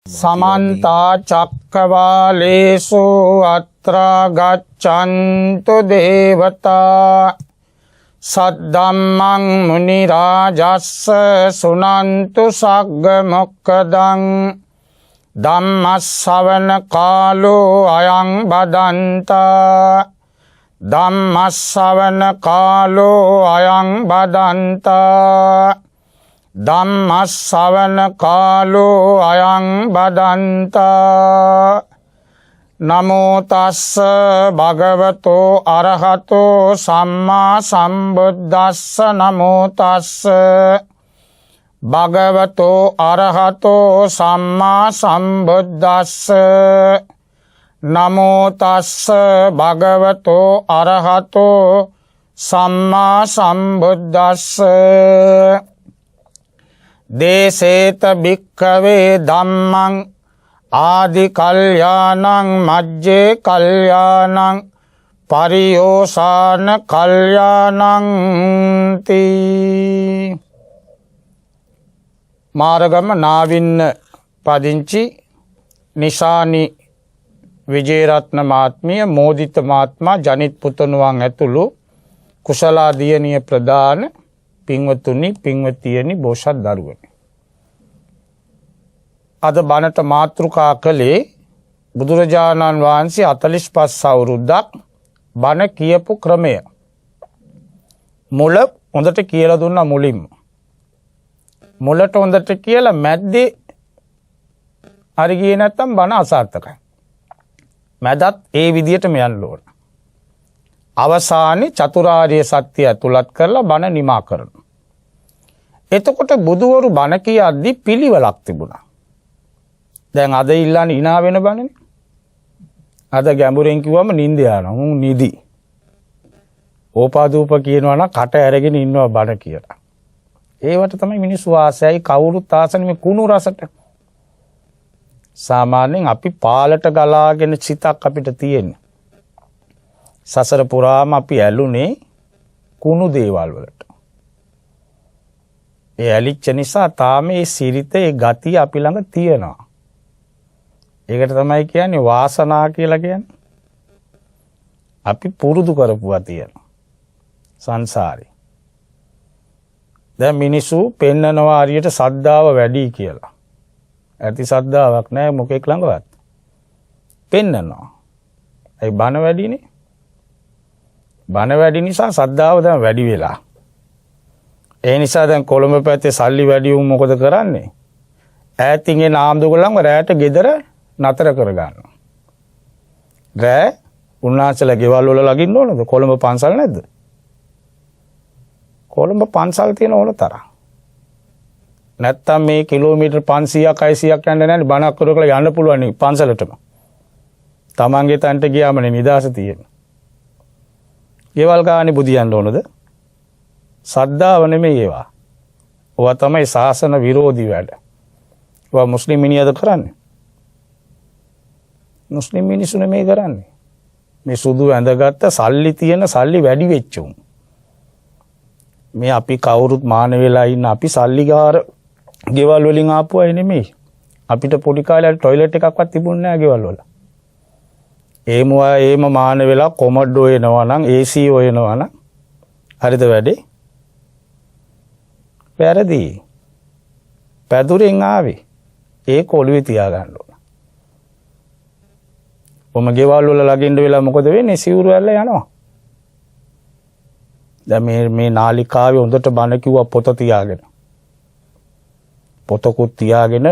समन्ता चक्रवालेषु अत्र गच्छन्तु देवता सद्धम्मं मुनिराजस्स सुनन्तु सग्गमुक्खदं धम्मश्रवण कालो अयं बदन्ता धम्मश्रवण कालो अयं बदन्ता धम्मश्रवण कालो अयं बदन्ता नमो तस्स भगवतो अरहतो सम्मा सम्बुद्धस्स नमो तस्स भगवतो अरहतो सम्मा सम्बुद्धस्स नमो तस्स भगवतो अरहतो सम्मा सम्बुद्धस्स देशेत भिक्खवे धम्मं आदि कल्याणं मज्जे कल्याणं परियोसान कल्याणं ति मार्गम नाविन्न पदिंची निशानी विजयरत्न महात्मिय मोदित महात्मा जनित पुतनुवां ඇතුළු කුසලාදියණිය ප්‍රදාන පින්වතුනි පින්වතියනි බෝසත් දරුවනි අද බණට මාතෘකා කළේ බුදුරජාණන් වහන්සේ 45 අවුරුද්දක් බණ කියපු ක්‍රමය මුල හොඳට කියලා දුන්නා මුලින්ම මුලට හොඳට කියලා මැද්දේ හරි ගියේ නැත්තම් බණ අසාර්ථකයි මැදත් ඒ විදියටම යන්න ඕන අවසානයේ චතුරාර්ය සත්‍ය ඇතුළත් කරලා බණ නිමා කරනවා එතකොට බුදුවරු බණ කියද්දි පිළිවෙලක් තිබුණා දැන් අද ඉල්ලන්නේ hina වෙන බණනේ අද ගැඹුරෙන් කිව්වම නිින්ද යනවා උන් නිදි ඕපාදූප කියනවා නම් කට ඇරගෙන ඉන්නවා බණ කියලා ඒවට තමයි මිනිස්සු ආසයි කවුරුත් ආසනේ මේ කුණු රසට සාමාන්‍යයෙන් අපි පාලට ගලාගෙන සිතක් අපිට තියෙන සසර පුරාම අපි ඇලුනේ කුණු දේවල් වලට ඒ ඇලිච්ච නිසා තාම මේ සිරිතේ ගතිය අපි ළඟ තියෙනවා ඒකට තමයි කියන්නේ වාසනා කියලා කියන්නේ අපි පුරුදු කරපුවා තියෙනවා සංසාරේ දැන් මිනිස්සු පෙන්නනවා හරියට සද්ධාව වැඩි කියලා ඇති සද්ධාාවක් නැහැ මොකෙක් ළඟවත් පෙන්නනවා ඒ බණ වැඩිනේ බණ වැඩි නිසා සද්ධාව දැන් වැඩි වෙලා ඒ නිසා දැන් කොළඹ පැත්තේ සල්ලි වැඩි වුන් මොකද කරන්නේ ඈතින් එන ආම්දුගලන්ව රැයට ගෙදර නතර කරගන්නවා රැ උන්නාසලා ගෙවල් වල ලගින්න ඕනද කොළඹ පන්සල් නැද්ද කොළඹ පන්සල් තියෙන ඕන තරම් නැත්තම් මේ කිලෝමීටර් 500ක් 600ක් යන්න නැහැ බණක් කරලා යන්න පුළුවන් නේ පන්සලටම තමන්ගේ තන්ට ගියාමනේ නිදාස තියෙන ගෙවල් ගානේ බුදියන්න ඕනද සද්ධාව නෙමෙයි ඒවා ඔවා තමයි ශාසන විරෝධී වැඩ ඔවා මුස්ලිම් මිනිහද කරන්නේ මුස්ලිම් මිනිස්සු නෙමෙයි කරන්නේ මේ සුදු ඇඳගත්ත සල්ලි තියෙන සල්ලි වැඩි වෙච්ච උන් මේ අපි කවුරුත් මාන වෙලා ඉන්න අපි සල්ලිගාර ගෙවල් වලින් ආපු අය නෙමෙයි අපිට පොඩි කාලේ টয়ලට් එකක්වත් තිබුණේ නැහැ ගෙවල් වල ඒම මාන වෙලා කොමඩෝ එනවා නම් AC හොයනවා නම් හරිද වැඩේ වැරදි පැදුරෙන් ආවේ ඒක ඔළුවේ තියා ගන්න ඕන ඔම ගෙවල් වල ළඟින්න වෙලා මොකද වෙන්නේ සිවුරු ඇල්ල යනවා දැන් මේ නාලිකාවේ හොඳට බණ කිව්වා පොත තියාගෙන පොතකුත් තියාගෙන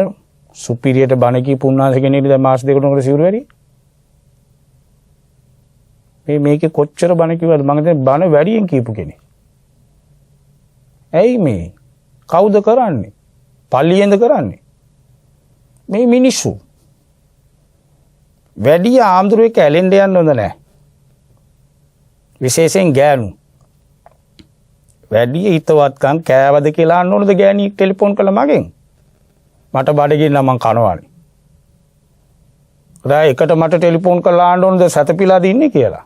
සුපිරියට බණ කීපු උන්වහන්සේ කෙනෙක් දැන් මාස දෙකකට සිවුරු වැඩි මේකේ කොච්චර බණ කිව්වද මම දැන් බණ වැඩියෙන් කීපු කෙනෙක් ඇයි මේ කවුද කරන්නේ පල්ලියෙන්ද කරන්නේ මේ මිනිස්සු වැඩි ආම්දුරේක ඇලෙන්න යන්න හොඳ නැහැ විශේෂයෙන් ගෑනු වැඩි හිතවත්කම් කෑවද කියලා අහන්න ඕනද ගෑණියෙක් ටෙලිෆෝන් කළා මගෙන් මට බඩගින්න මං කනවානේ රෑ එකට මට ටෙලිෆෝන් කරලා අහන්න ඕනද සතපිලාද ඉන්නේ කියලා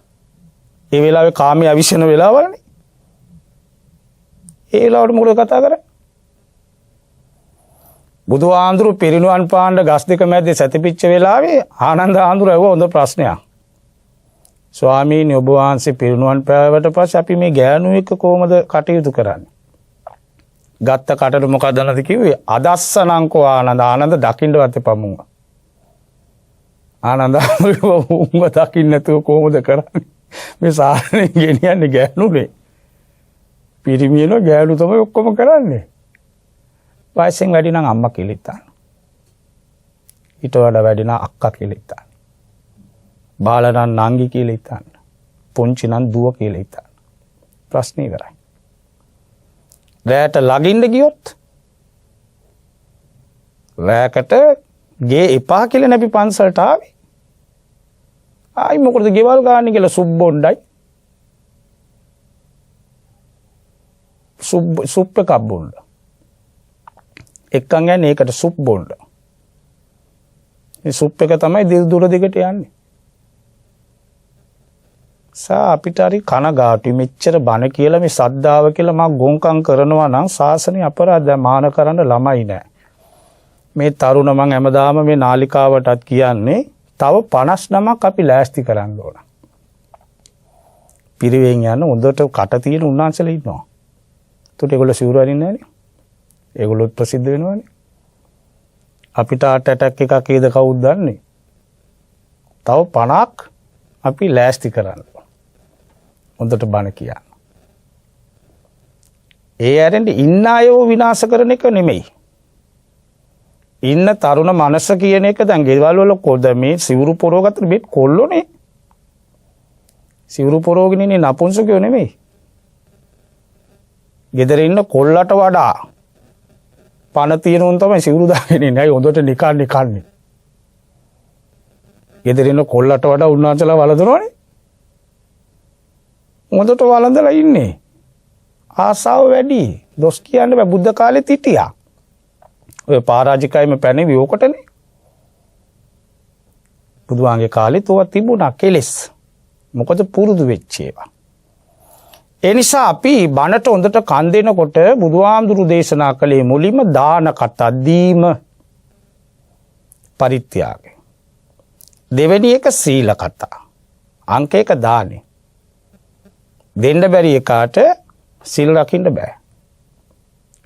ඒ වෙලාවේ කාමයේ අවිශ්වන වෙලාවලනේ ඒ වෙලාවට මොකද කතා කරන්නේ බුදුහාඳුරු පිරිනුවන් පාන්න ගස් දෙක මැද්දේ සැතපිච්ච වෙලාවේ ආනන්ද හාමුදුරුවෝ ඇහුවා හොඳ ප්‍රශ්නයක්. ස්වාමීනි ඔබ වහන්සේ පිරිනුවන් පෑවට පස්සේ අපි මේ ගෑනු එක්ක කොහොමද කටයුතු කරන්නේ? ගත්ත කටට මොකද නැද කිව්වේ? අදස්සනංකෝ ආනන්ද දකින්නවත් එපා මුංග. ආනන්ද මුංග දකින්න නැතුව කොහොමද කරන්නේ? මේ සාරණේ ගෙනියන්නේ ගෑනුනේ. පිරිමියන ගෑනු තමයි ඔක්කොම කරන්නේ. වයසෙන් වැඩි නම් අම්මා කියලා හිතන්න. ඊට වඩා වැඩි නම් අක්කා කියලා හිතන්න. බාල නම් නංගි කියලා හිතන්න. පුංචි නම් දුව කියලා හිතන්න. ප්‍රශ්නේ ඉවරයි. රැට ළඟින්ද ගියොත් රැකට ගේ එපා කියලා නැපි පන්සලට ආවේ. ආයි මොකටද ගෙවල් ගන්න කියලා සුබ්බොණ්ඩයි. සුප් එකක් බොන්න. එක්කන් යන්නේ ඒකට සුප් බොන්න. මේ සුප් එක තමයි දිල් දුර දිගට යන්නේ. අපිට හරි කනගාටුයි මෙච්චර බණ කියලා මේ සද්ධාව කියලා මම ගොංකම් කරනවා නම් ශාසනය අපරාධ මාන කරන්න ළමයි නෑ. මේ තරුණ මං හැමදාම මේ නාලිකාවටත් කියන්නේ තව 59ක් අපි ලෑස්ති කරන්න ඕන. පිරිවෙන් යන හොඳට කට තියෙන උන්වහන්සේලා ඉන්නවා. ඒකට ඒගොල්ලෝ සිවුරු අරින්නේ නෑනේ. ඒගොල්ලොත් ප්‍රසිද්ධ වෙනවනේ. අපිට අටැටක් එකක් ඒද කවුද දන්නේ? තව 50ක් අපි ලෑස්ති කරන්න. හොඳට බණ කියන්න. ඒ ඇරෙන්න ඉන්න අයව විනාශ කරන එක නෙමෙයි. ඉන්න තරුණ මනස කියන එක දැන් ගෙවල් වල කොද මේ සිවුරු පොරවගත්තට මේ කොල්ලෝනේ. සිවුරු පොරවගෙන ඉන්නේ නපුංසකයෝ නෙමෙයි. ගෙදර ඉන්න කොල්ලට වඩා පණ තියෙන උන් තමයි සිවුරු දාගෙන ඉන්නේ. අය හොඳට නිකන් කන්නේ. ගෙදර ඉන්න කොල්ලට වඩා උන්වහන්සේලා වළඳනවනේ. හොඳට වළඳලා ඉන්නේ. ආසාව වැඩි. දොස් කියන්න බෑ. බුද්ධ කාලෙත් හිටියා. ඔය පරාජිකයිම පැනෙවි ඕකටනේ. බුදුහාගේ කාලෙත් ඕවා තිබුණා කෙලස්. මොකද පුරුදු වෙච්ච ඒවා. ඒ නිසා අපි බණට හොඳට කන් දෙනකොට බුදුහාමුදුරු දේශනා කළේ මුලින්ම දාන කතා දීම පරිත්‍යාගය. දෙවෙනි එක සීල කතා. අංක එක දානේ. දෙන්න බැරි එකාට සිල් රකින්න බෑ.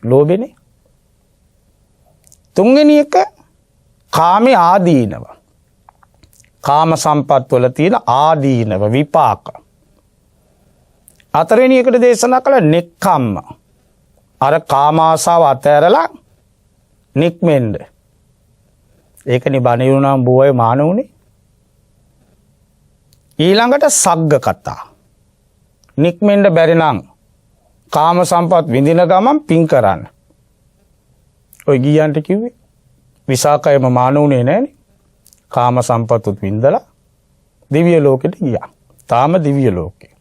ලෝභෙනේ. තුන්වෙනි එක කාමේ ආදීනව. කාම සම්පත් වල තියෙන ආදීනව විපාක. හතරවෙනි එකට දේශනා කළ නෙක්ඛම්ම. අර කාම ආසාව අතහැරලා නික්මෙන්න. ඒකනේ බණ යුණාම් බොය මානුනේ. ඊළඟට සග්ග කතා. නික්මෙන්න බැරි නම් කාම සම්පත් විඳින ගමන් පින් කරන්න. ඔය ගියන්ට කිව්වේ විසාකයම මානුනේ නෑනේ. කාම සම්පත්තුත් විඳලා දිව්‍ය ලෝකෙට ගියා. තාම දිව්‍ය ලෝකේ.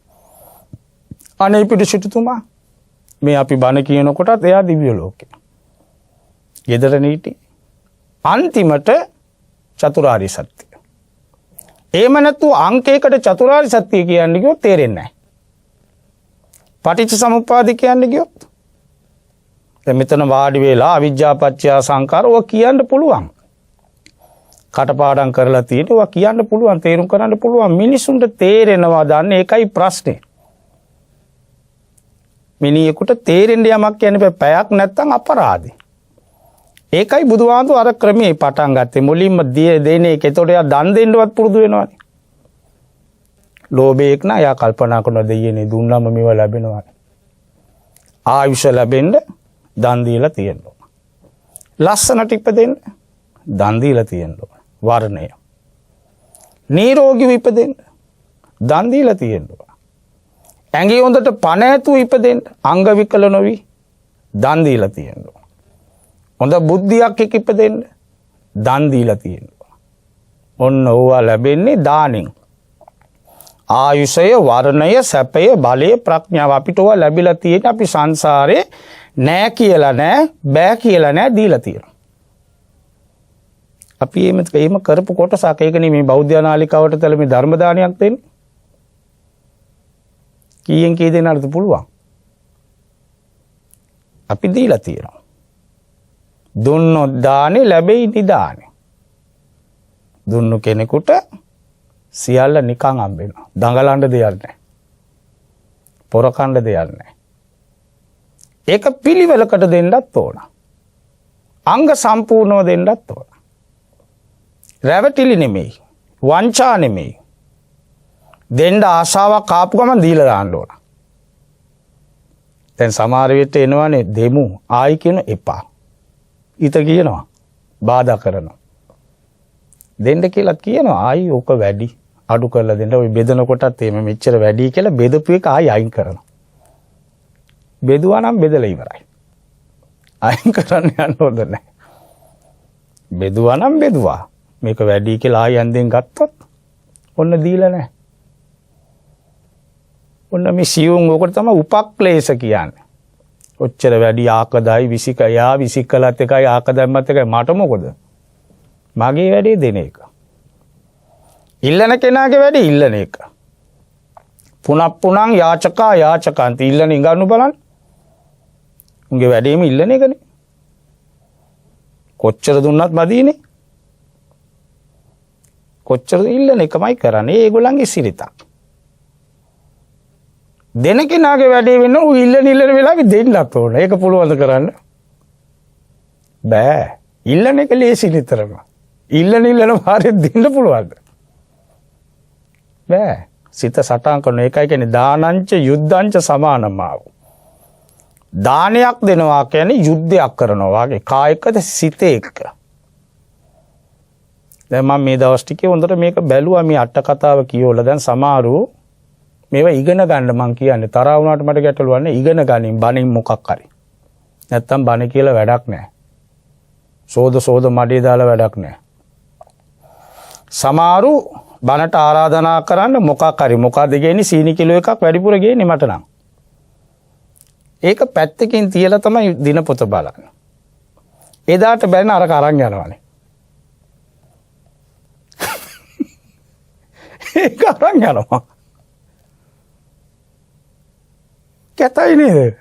අනේ පිටිසිටුතුමා මේ අපි බණ කියනකොටත් එයා දිව්‍ය ලෝකේ. ගෙදර නීටි. අන්තිමට චතුරාර්ය සත්‍ය. එහෙම නැතු අංකයකට චතුරාර්ය සත්‍ය කියන්නේ කිව්වොත් තේරෙන්නේ නැහැ. පටිච්ච සමුප්පාද කියන්නේ කිව්වොත් දැන් මෙතන වාඩි වෙලා අවිජ්ජා පත්‍ය සංකාර ඔය කියන්න පුළුවන්. කටපාඩම් කරලා තියෙනවා කියන්න පුළුවන් තේරුම් කරන්න පුළුවන් මිනිසුන්ට තේරෙනවා දන්නේ ඒකයි ප්‍රශ්නේ. මිනිහෙකුට තේරෙන්න යමක් කියන්නේ පැයක් නැත්තම් අපරාධේ. ඒකයි බුදුහාමුදුරු අර ක්‍රමයේ පටන් ගත්තේ මුලින්ම දෙන එක. ඒතකොට එයා දන් දෙන්නවත් පුරුදු වෙනවානේ. ලෝභයක් නා යා කල්පනා කරන දෙයනේ දුන්නම මේව ලැබෙනවා. ආයුෂ ලැබෙන්න දන් දීලා තියෙනවා. ලස්සනට ඉපදෙන්න දන් දීලා තියෙනවා. වර්ණය. නිරෝගීව ඉපදෙන්න දන් දීලා තියෙනවා. ඇඟේ හොඳට පණ ඇතුව ඉපදෙන්න අංග විකල නොවි දන් දීලා තියෙනවා. හොඳ බුද්ධියක් එක්ක ඉපදෙන්න දන් දීලා තියෙනවා. ඔන්න ඕවා ලැබෙන්නේ දානෙන්. ආයුෂය, වර්ණය, සැපය, බලය, ප්‍රඥාව අපිට ඕවා ලැබිලා තියෙන අපි සංසාරේ නෑ කියලා නෑ, බෑ කියලා නෑ දීලා තියෙනවා. අපි එහෙම කරපු කොටසක් ඒකනේ මේ බෞද්ධ නාලිකාවට තල මේ ධර්ම දානයක් දෙන්නේ. කීයෙන් කී දෙනාටද පුළුවන්? අපි දීලා තියෙනවා. දුන්නොත් දානේ ලැබෙයි නිදානේ. දුන්නු කෙනෙකුට සියල්ල නිකන් හම්බෙනවා. දඟලන්න දෙයක් නැහැ. පොර කන්න දෙයක් නැහැ. ඒක පිළිවෙලකට දෙන්නත් ඕන. අංග සම්පූර්ණව දෙන්නත් ඕන. රැවටිලි නෙමෙයි. වංචා නෙමෙයි. දෙන්න ආශාවක් ආපු ගමන් දීලා දාන්න ඕන. දැන් සමහර විට එනවනේ දෙමු ආයි කියන එපා. ඊට කියනවා බාධා කරනවා. දෙන්න කියලා කියනවා ආයි ඕක වැඩි අඩු කරලා දෙන්න. ඔය බෙදන කොටත් එමෙ මෙච්චර වැඩි කියලා බෙදපු එක ආයි අයින් කරනවා. බෙදුවා නම් බෙදලා ඉවරයි. අයින් කරන්න යන්න හොඳ නැහැ. බෙදුවා නම් බෙදුවා. මේක වැඩි කියලා ආයි යන්දෙන් ගත්තොත් ඔන්න දීලා නැහැ. ඔන්න මේ සියුම් ඔකට තමයි උපක්ලේශ කියන්නේ. ඔච්චර වැඩි ආකදයි විසිකයා විසිකලත් එකයි ආකදම්මත් එකයි මට මොකද? මගේ වැඩේ දෙන එක. ඉල්ලන කෙනාගේ වැඩේ ඉල්ලන එක. පුනප්පුනං යාචකා යාචකාන්ති ඉල්ලන ඉඟන්නු බලන්න. උන්ගේ වැඩේම ඉල්ලන එකනේ. කොච්චර දුන්නත් මදීනේ. කොච්චර ඉල්ලන එකමයි කරන්නේ. ඒගොල්ලන්ගේ සිරිතක්. දෙන කෙනාගේ වැඩේ වෙන්න ඌ ඉල්ලන වෙලාවෙ දෙන්නත් ඕන. ඒක පුළුවන්ද කරන්න? බෑ. ඉල්ලන එක ලේසි නිතරම. ඉල්ලන වාරෙත් දෙන්න පුළුවන්ද? බෑ. සිත සටහන් කරන එකයි කියන්නේ දානංච යුද්ධංච සමානමාව. දානයක් දෙනවා කියන්නේ යුද්ධයක් කරනවා වගේ කායිකද සිතේ එක්ක. දැන් මම මේ දවස් ටිකේ හොඳට මේක බැලුවා මේ අට කතාව කියවලා දැන් සමහරු මේවා ඉගෙන ගන්න මං කියන්නේ තරහ වුණාට මට ගැටලුවක් නැහැ. ඉගෙන ගනින් බණින් මොකක් හරි. නැත්තම් බණ කියලා වැඩක් නැහැ. සෝද මඩේ දාලා වැඩක් නැහැ. සමහරු බණට ආරාධනා කරන්න මොකක් හරි මොකද ගේන්නේ සීනි කිලෝ එකක් වැඩිපුර ගේන්නේ මට නම්. ඒක පැත්තකින් තියලා තමයි දිනපොත බලන්නේ. එදාට බැලන අරක අරන් යනවානේ. ඒක අරන් යනවා. කැතයි නේද?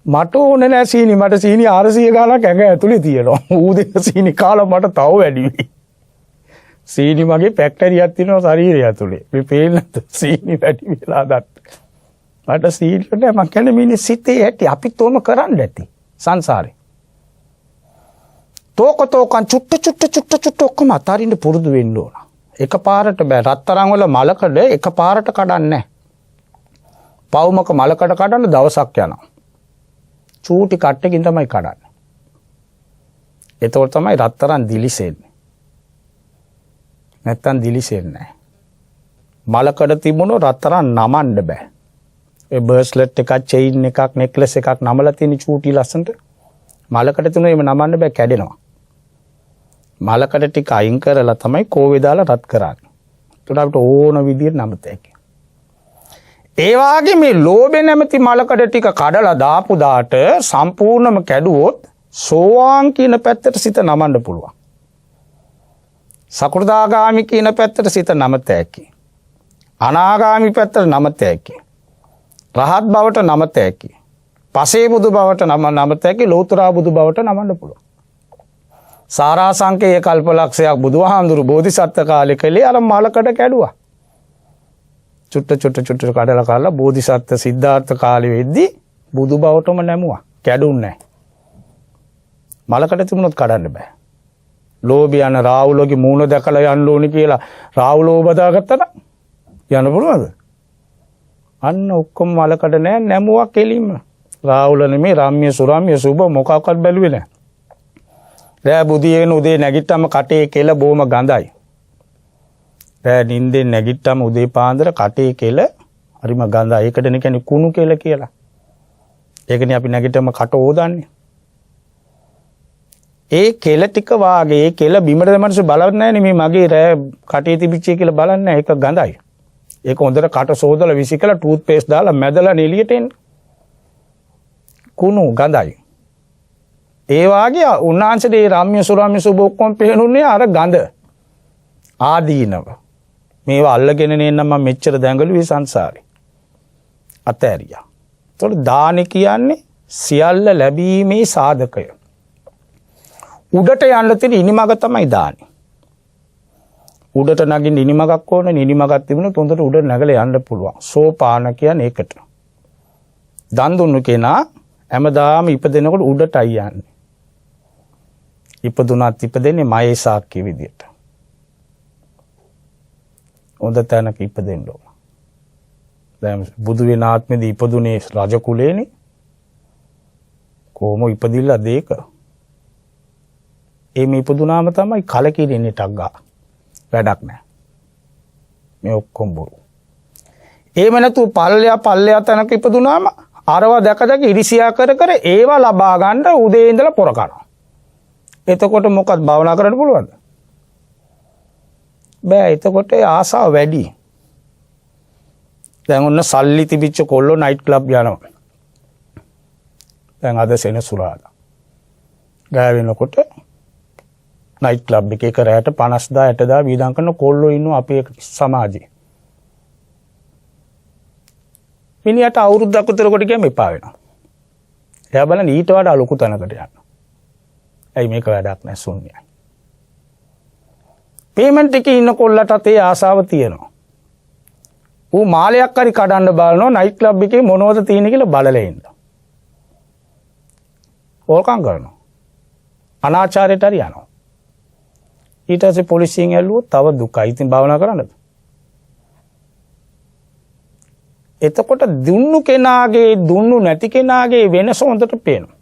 මට ඕනේ නෑ සීනි. මට සීනි 400 ගානක් ඇඟ ඇතුලේ තියෙනවා. ඌ දෙක සීනි කාලා මට තව වැඩි වෙයි. සීනි මගේ බැක්ටීරියක් තියෙනවා ශරීරය ඇතුලේ. මේ පේන්නේ සීනි වැඩි වෙලා දත්. මට සීනි නෑ. මං කියන්නේ මිනිස් සිතේ ඇති අපි තෝම කරන්න ඇති සංසාරේ. තෝකන් චුට්ට ඔක්කොම අතාරින්න පුරුදු වෙන්න ඕන. එකපාරට බෑ. රත්තරන් වල මලකඩ එකපාරට කඩන්නේ නෑ. පවුමක මලකඩ කඩන්න දවසක් යනවා. චූටි කට්ටකින් තමයි කඩන්නේ. එතකොට තමයි රත්තරන් දිලිසෙන්නේ. නැත්තම් දිලිසෙන්නේ නැහැ. මලකඩ තිබුණොත් රත්තරන් නමන්න බෑ. ඒ බර්ස්ලට් එකක්, චේන් එකක්, නෙක්ලස් එකක් නමලා තියෙන චූටි ලස්සනට මලකඩ තුන එහෙම නමන්න බෑ කැඩෙනවා. මලකඩ ටික අයින් කරලා තමයි කෝවේ දාලා රත් කරන්නේ. ඒකට අපිට ඕන විදියට නමතයි. ඒ වාගේ මේ ලෝභය නැමැති මලකඩ ටික කඩලා දාපු දාට සම්පූර්ණම කැඩුවොත් සෝවාන් කියන පැත්තට සිත නමන්න පුළුවන්. සකෘදාගාමි කියන පැත්තට සිත නමත හැකි. අනාගාමි පැත්තට නමත හැකි. රහත් බවට නමත හැකි. පසේ බුදු බවට නමත හැකි. ලෝතර බුදු බවට නමන්න පුළුවන්. සාරාංශකයේ කල්පලක්ෂයක් බුදුහාමුදුරු බෝධිසත්ව කාලේ කලේ අර මලකඩ කැඩුවා. චුට්ට කඩලා කරලා බෝධිසත්ව සිද්ධාර්ථ කාලෙ වෙද්දී බුදු බවටම නැමුවා. කැඩුන්නේ නැහැ. මලකඩ තිබුණොත් කඩන්න බෑ. ලෝභය යන රාහුලගේ මූණ දැකලා යන්න ඕනි කියලා රාහුල ඕබදාගත්තා නම් යන්න පුළුවන්ද? අන්න ඔක්කොම මලකඩ නෑ නැමුවා කෙලින්ම. රාහුල නෙමේ රාම්‍ය සුරාම්‍ය සුබ මොකක්වත් බැලුවේ නෑ. රෑ බුදියේන උදේ නැගිට්ටම කටේ කෙල බොම ගඳයි. රෑ නිින්දෙන් නැගිට්ටම උදේ පාන්දර කටේ කෙල හරිම ගඳයි. ඒකට කියන්නේ කුණු කෙල කියලා. ඒකනේ අපි නැගිට්ටම කට ඕදන්නේ. ඒ කෙල ටික වාගේ ඒ කෙල බිමට දැමනස බලන්නේ නැහැ නේ මේ මගේ රෑ කටේ තිබිච්ච කියලා බලන්නේ නැහැ. ඒක ගඳයි. ඒක හොඳට කට සෝදලා විසිකලා ටූත් පේස්ට් දාලා මැදලා එළියට එන්න. කුණු ගඳයි. ඒ වාගේ උන්වහන්සේගේ රාම්‍ය සුරාම්‍ය සුබ ඔක්කොම පේනුනේ අර ගඳ ආදීනව. මේවා අල්ලගෙන නෙන්න මම මෙච්චර දැඟලුවේ සංසාරේ. අතෑරියා. ඒතකොට දාන කියන්නේ සියල්ල ලැබීමේ සාධකය. උඩට යන්න තියෙන ඉනිමග තමයි දාන්නේ. උඩට නගින්න ඉනිමගක් ඕනේ. ඉනිමගක් තිබුණොත් හොඳට උඩ නැගලා යන්න පුළුවන්. සෝපාන කියන්නේ ඒකට. දන් දුන්නු කෙනා හැමදාම ඉපදෙනකොට උඩටයි යන්නේ. ඉපදුනත් ඉපදෙන්නේ මයේ සාක්කිය විදියට. හොඳ තැනක ඉපදෙන්න ඕන. දැන් බුදු වෙන ආත්මෙදී ඉපදුනේ රජ කුලේනේ. කොහොම ඉපදිලා දෙක. මේ ඉපදුනාම තමයි කලකිරෙන්නේ ටග්ගා. වැඩක් නැහැ. මේ ඔක්කොම බොරු. එහෙම නැතු පල්ලෙයා තැනක ඉපදුනාම අරවා දැක ඉරිසියා කර කර ඒවා ලබා ගන්න උදේ ඉඳලා පොර කරනවා. එතකොට මොකක්ද භාවනා කරන්න පුළුවන්ද? බෑ. එතකොට ආසාව වැඩි. දැන් ඔන්න සල්ලි තිබිච්ච කොල්ලෝ නයිට් ක්ලබ් යනවා. දැන් අද සෙනසුරාදා. ගෑ වෙනකොට නයිට් ක්ලබ් එකේ කරාට 50000 60000 වීදම් කරන කොල්ලෝ ඉන්නවා අපේ සමාජයේ. මිනිහට අවුරුද්දක් උතර කොට ගියාම එපා වෙනවා. එයා බලන්න ඊට වඩා ලොකු තැනකට යනවා. ඇයි මේක වැඩක් නැහැ ශුන්‍යයි. පේමන්ට් එකේ ඉන්න කොල්ලටත් ඒ ආසාව තියෙනවා. ඌ මාලයක් හරි කඩන්න බලනවා නයිට් ක්ලබ් එකේ මොනවද තියෙන්නේ කියලා බලලා ඉන්න. ඕකම් කරනවා. අනාචාරයට හරි යනවා. ඊට පස්සේ පොලිසියෙන් ඇල්ලුවොත් තව දුකයි. ඉතින් භාවනා කරන්නද? එතකොට දුන්නු කෙනාගේ දුන්නු නැති කෙනාගේ වෙනස හොඳට පේනවා.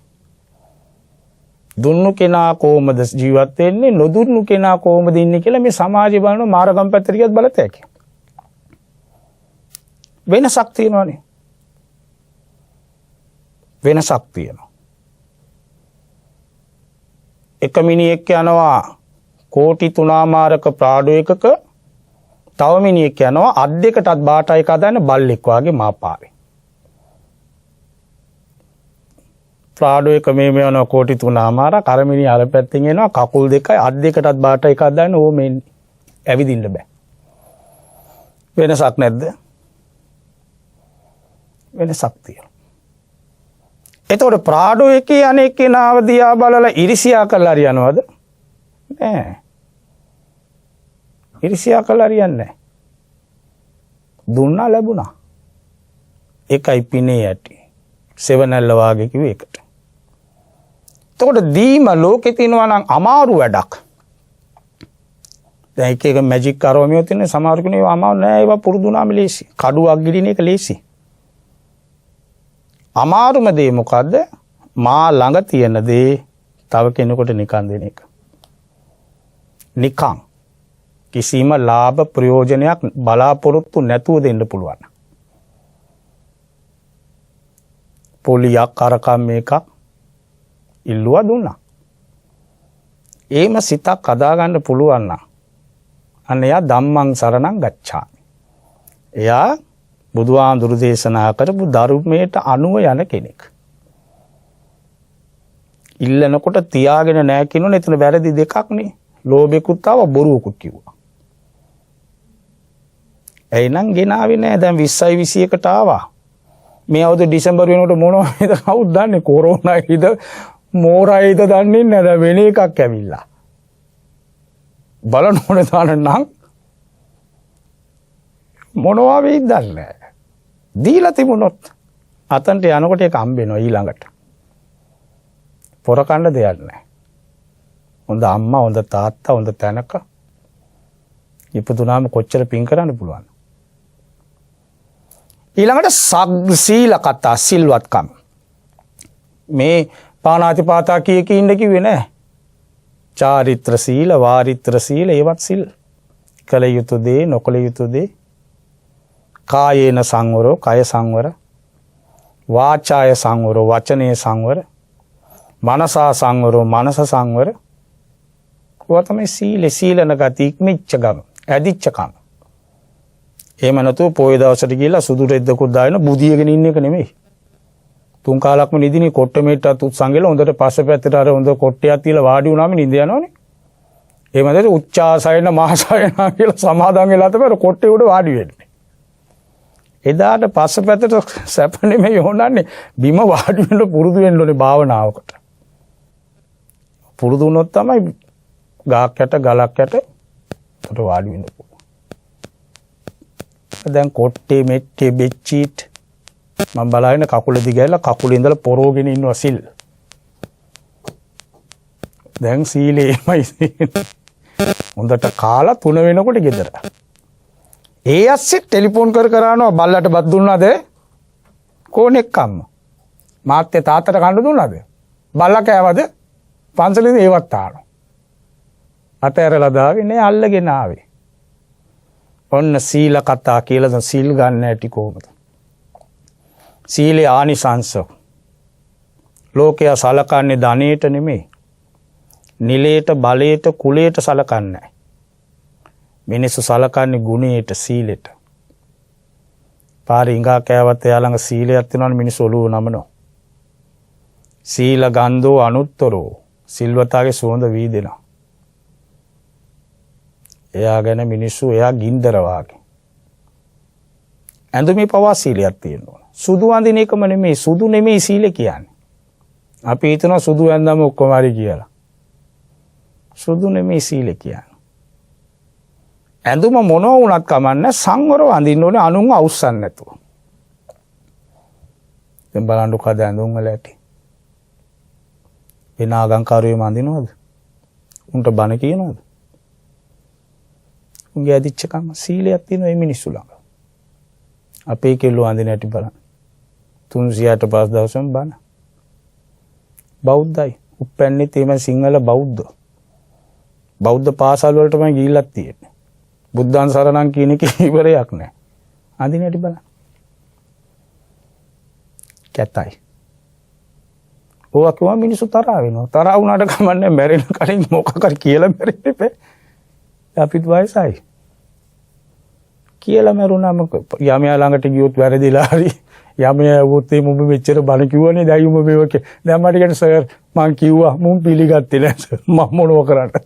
දුන්නු කෙනා කොහොමද ජීවත් වෙන්නේ නොදුන්නු කෙනා කොහොමද ඉන්නේ කියලා මේ සමාජය බලන මාරගම් පැත්තට ගියත් බලත හැකියි. වෙනසක් තියෙනවනේ. වෙනසක් තියෙනවා. එක මිනිහෙක් යනවා කෝටි 3මාරක ප්‍රාඩෝ එකක තව මිනිහෙක් යනවා අත් දෙකටත් බාටා එක හදාන්න බල්ලෙක් වාගේ මාපාරේ. ප්‍රාඩෝ එක මේ යනවා කෝටි 3මාරක් අර මිනිහ අර පැත්තෙන් එනවා කකුල් දෙකයි අත් දෙකටත් බාටා එක හදාන්න ඕම එන්නේ. ඇවිදින්න බෑ. වෙනසක් නැද්ද? වෙනසක් තියෙනවා. එතකොට ප්‍රාඩෝ එකේ අනෙක් කෙනාව දිහා බලලා ඉරිසියා කරලා හරියනවද? නෑ. ඉරිසියා කරලා හරියන්නේ නෑ. දුන්නා ලැබුණා. එකයි පිනේ ඇටි. සෙවණැල්ල වාගේ කිව්වේ එකට. එතකොට දීම ලෝකේ තියෙනවා නම් අමාරු වැඩක්. දැන් එක මැජික් කරවමියෝ තියෙන සමහර කෙනෙක් ඒවා අමාරු නෑ ඒවා පුරුදුනාම ලේසි. කඩුවක් ගිලින එක ලේසි. අමාරුම දේ මොකද්ද? මා ළඟ තියෙන දේ තව කෙනෙකුට නිකන් දෙන එක. නිකන් කිසිම ලාභ ප්‍රයෝජනයක් බලාපොරොත්තු නැතුව දෙන්න පුළුවන්. පොලියක් අරකම් මේකක් ඉල්ලුවා දුන්නා. ඒම සිතක් හදාගන්න පුළුවන් නම් අන්න එයා ධම්මං සරණං ගච්ඡාමි. එයා බුදුහාඳුරු දේශනා කරපු ධර්මයට අනුව යන කෙනෙක්. ඉල්ලනකොට තියාගෙන නැහැ කියනෝනේ එතන වැරදි දෙකක් නේ. ලෝභෙකුත් ආව බොරුවකුත් කිව්වා. එහෙනම් ගෙනාවේ නැහැ. දැන් 20යි 21ට ආවා. මේ අවුරුදු ඩිසెంබර් වෙනකොට මොනවද කවුද දන්නේ? කොරෝනායිද මෝරයිද දන්නේ නැහැ. දැන් වෙන එකක් ඇවිල්ලා. බලන්න ඕනේ තාන නම් මොනවා වෙයිද දන්නේ නැහැ. දීලා තිබුණොත් අතන්ට යනකොට ඒක හම්බ වෙනවා ඊළඟට. පොර කන්න දෙයක් නැහැ. හොඳ අම්මා හොඳ තාත්තා හොඳ තැනක ඉපදුනාම කොච්චර පින් කරන්න පුළුවන්. ඊළඟට සීල කතා සිල්වත්කම්. මේ පාණාතිපාතා කීක ඉන්න කිව්වේ නෑ. චාරිත්‍ර සීල වාරිත්‍ර සීල ඒවත් සිල්. කල යුතු දේ නොකල යුතු දේ. කායේන සංවරෝ කය සංවර. වාචාය සංවරෝ වචනේ සංවර. මනසා සංවරෝ මනස සංවර. ඔය තමයි සීලන ගති ඉක්මිච්ච ගම ඇදිච්ච කම. එහෙම නැතුව පොයේ දවසට ගිහලා සුදු රෙද්දකුත් දාගෙන බුදියගෙන ඉන්න එක නෙමෙයි. තුන් කාලක්ම නිදිනේ කොට්ට මෙට්ටත් උත්සංගෙලා හොඳට පස්ස පැත්තට අර හොඳ කොට්ටයක් තියලා වාඩි වුණාම නිද යනවනේ. එහෙම නැත්නම් උච්චාසයන මහසයන කියලා සමාදන් වෙලා තමයි කොට්ටේ උඩ වාඩි වෙන්නේ. එදාට පස්ස පැත්තට සැප නෙමෙයි හොනන්නේ බිම වාඩි වෙන්න පුරුදු වෙන්න ඕනේ භාවනාවකට. පුරුදු වුණොත් තමයි ගහක් යට ගලක් යට උඩ වාඩි වෙන්න පුළුවන්. දැන් කොට්ටේ මෙට්ටේ බෙච්චීට් මම බලාගෙන කකුල දිගහැරලා කකුලේ ඉඳලා පොරෝගෙන ඉන්නවා සිල්. දැන් සීලේමයි හොඳට කාලා 3 වෙනකොට ගෙදර. ඒ ඇස්සේ ටෙලිෆෝන් කර ආනවා බල්ලට බත් දුන්නාද? කෝණෙක්කම්ම. මාත්‍ය තාත්තට කන්න දුන්නාද? බල්ලා කෑවද? පන්සලේ ඒවත් ආනවා. අතෑරලා දාගෙන අල්ලගෙන ආවේ. ඔන්න සීල කතා කියලා සීල් ගන්න ඇති කොහොමද? සීලේ ආනිසංස. ලෝකයා සලකන්නේ ධනෙට නෙමෙයි. නිලයට බලයට කුලයට සලකන්නේ නැහැ. මිනිස්සු සලකන්නේ ගුණයට සීලෙට. පාරේ ඉඟා කෑවත් එයා ළඟ සීලයක් තියෙනවනේ මිනිස්සු ඔළුව නමනවා. සීල ගන්ධෝ අනුත්තරෝ සිල්වතාගේ සුවඳ වීදෙනවා. එයා ගැන මිනිස්සු එයා ගින්දර වාගේ. ඇඳුමේ පවා සීලයක් තියෙනවා. සුදු අඳින එකම නෙමෙයි සුදු නෙමෙයි සීල කියන්නේ. අපි හිතනවා සුදු ඇඳාම ඔක්කොම හරි කියලා. සුදු නෙමෙයි සීල කියන්නේ. ඇඳුම මොනවා වුණත් කමන්නේ සංවරව අඳින්න ඕනේ අනුන්ව අවුස්සන්න නැතුව. දැන් බලන්න කද ඇඳුම් වල ඇති. වෙන ආගම්කාරයෝ අඳිනවද? උන්ට බන කියනවද? උන්ගේ අදිච්චකම සීලයක් තියෙන මේ මිනිස්සු ළඟ. අපේ කෙල්ලෝ අඳින හැටි බලන්න. 365 දවසම බන. බෞද්ධයි. උප්පැන්නේ තේම සිංහල බෞද්ධ. බෞද්ධ පාසල් වලටම ගිහිල්ලක් තියෙන්නේ. බුද්ධං සරණං කියන එක ඉවරයක් නැහැ. අඳින හැටි බලන්න. කැතයි. ඕවා කිව්වම මිනිස්සු තරහ වෙනවා. තරහ වුණාට කමන්නේ මැරෙන කලින් මොකක් හරි කියලා මැරෙන්න එපා. අපිට වයසයි. කියලා මරුණාම යමයා ළඟට ගියොත් වැරදිලා හරි යමයා වුත් මේ මුඹ මෙච්චර බණ කිව්වනේ දැන් උඹ මේක දැන් මට කියන සර් මං කිව්වා මුම් පිළිගත්තේ නැහැ සර් මම මොනව කරන්නද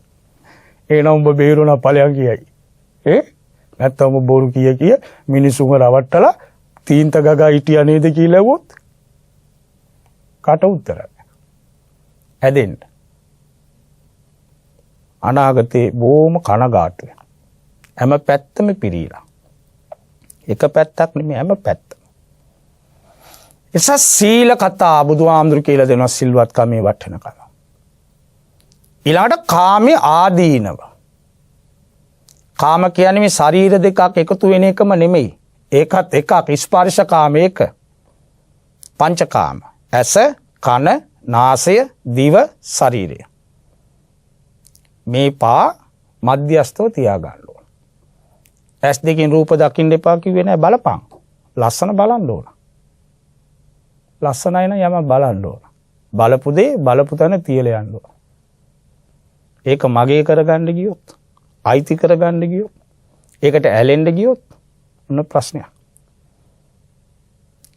එහෙනම් උඹ බේරුණා ඵලයන් කියයි නැත්තම් උඹ බොරු කිය මිනිසුන්ව රවට්ටලා තීන්ත ගගා හිටියා නේද කියලා වොත් කට උත්තර හැදෙන්න අනාගතේ බොහොම කනගාටු වෙනවා හැම පැත්තම පිරීලා එක පැත්තක් නෙමෙයි හැම පැත්තම එස සීල කතා බුදුහාමුදුරු කියලා දෙනවා සිල්වත් කමේ වටිනකම ඊළඟට කාමයේ ආදීනව කාම කියන්නේ මේ ශරීර දෙකක් එකතු වෙන එකම නෙමෙයි ඒකත් එකක් ස්පර්ශ කාම එක පංචකාම ඇස කන නාසය දිව ශරීරය මේ පා මධ්‍යස්තව තියාගන්න ඕන ඇස් දෙකෙන් රූප දකින්න එපා කිව්වේ නෑ බලපං ලස්සන බලන්න ඕන ලස්සනයි නම් යම බලන්න ඕන බලපු දේ බලපු තැන තියලා යන්න ඕන ඒක මගේ කරගන්න ගියොත් අයිති කරගන්න ගියොත් ඒකට ඇලෙන්න ගියොත් මොන ප්‍රශ්නයක්